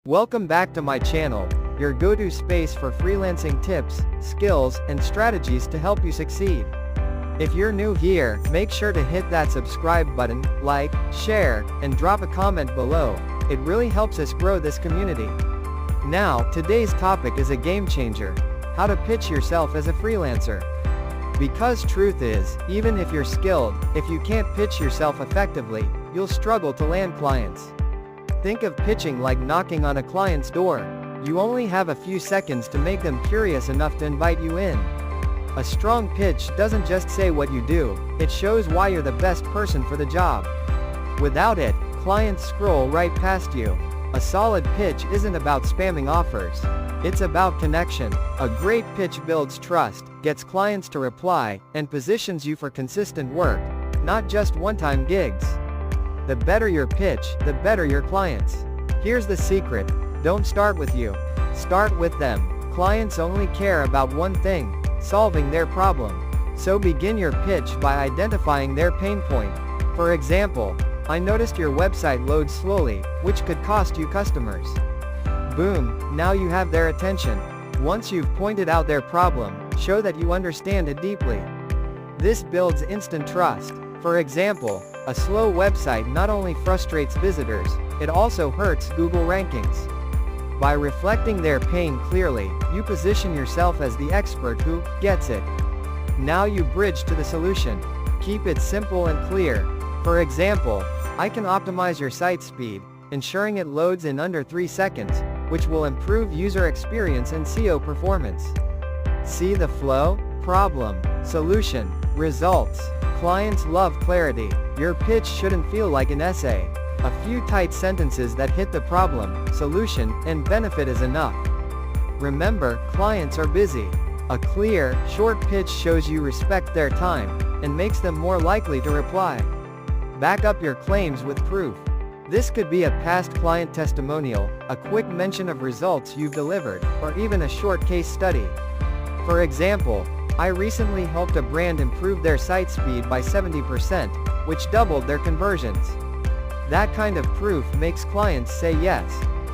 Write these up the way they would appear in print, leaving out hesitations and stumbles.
Welcome back to my channel, your go-to space for freelancing tips, skills, and strategies to help you succeed. If you're new here, make sure to hit that subscribe button, like, share, and drop a comment below. It really helps us grow this community. Now, today's topic is a game changer: how to pitch yourself as a freelancer. Because truth is, even if you're skilled, if you can't pitch yourself effectively, you'll struggle to land clients. Think of pitching like knocking on a client's door. You only have a few seconds to make them curious enough to invite you in. A strong pitch doesn't just say what you do, it shows why you're the best person for the job. Without it, clients scroll right past you. A solid pitch isn't about spamming offers. It's about connection. A great pitch builds trust, gets clients to reply, and positions you for consistent work, not just one-time gigs. The better your pitch, the better your clients. Here's the secret: don't start with you. Start with them. Clients only care about one thing: solving their problem. So begin your pitch by identifying their pain point. For example, "I noticed your website loads slowly, which could cost you customers." Boom, now you have their attention. Once you've pointed out their problem, show that you understand it deeply. This builds instant trust. For example, a slow website not only frustrates visitors, it also hurts Google rankings. By reflecting their pain clearly, you position yourself as the expert who gets it. Now you bridge to the solution. Keep it simple and clear. For example, "I can optimize your site speed, ensuring it loads in under 3 seconds, which will improve user experience and SEO performance." See the flow? Problem, solution, results. Clients love clarity. Your pitch shouldn't feel like an essay. A few tight sentences that hit the problem, solution, and benefit is enough. Remember, clients are busy. A clear, short pitch shows you respect their time, and makes them more likely to reply. Back up your claims with proof. This could be a past client testimonial, a quick mention of results you've delivered, or even a short case study. For example, "I recently helped a brand improve their site speed by 70%, which doubled their conversions." That kind of proof makes clients say yes.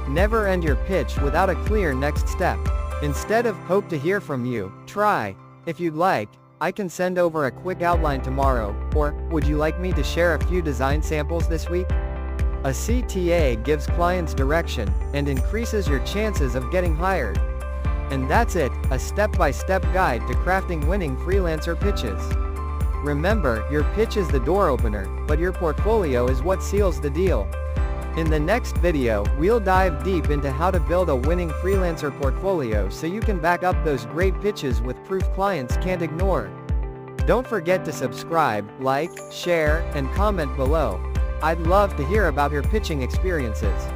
Never end your pitch without a clear next step. Instead of "hope to hear from you," try, "If you'd like, I can send over a quick outline tomorrow," or "Would you like me to share a few design samples this week?" A CTA gives clients direction, and increases your chances of getting hired. And that's it, a step-by-step guide to crafting winning freelancer pitches. Remember, your pitch is the door opener, but your portfolio is what seals the deal. In the next video, we'll dive deep into how to build a winning freelancer portfolio so you can back up those great pitches with proof clients can't ignore. Don't forget to subscribe, like, share, and comment below. I'd love to hear about your pitching experiences.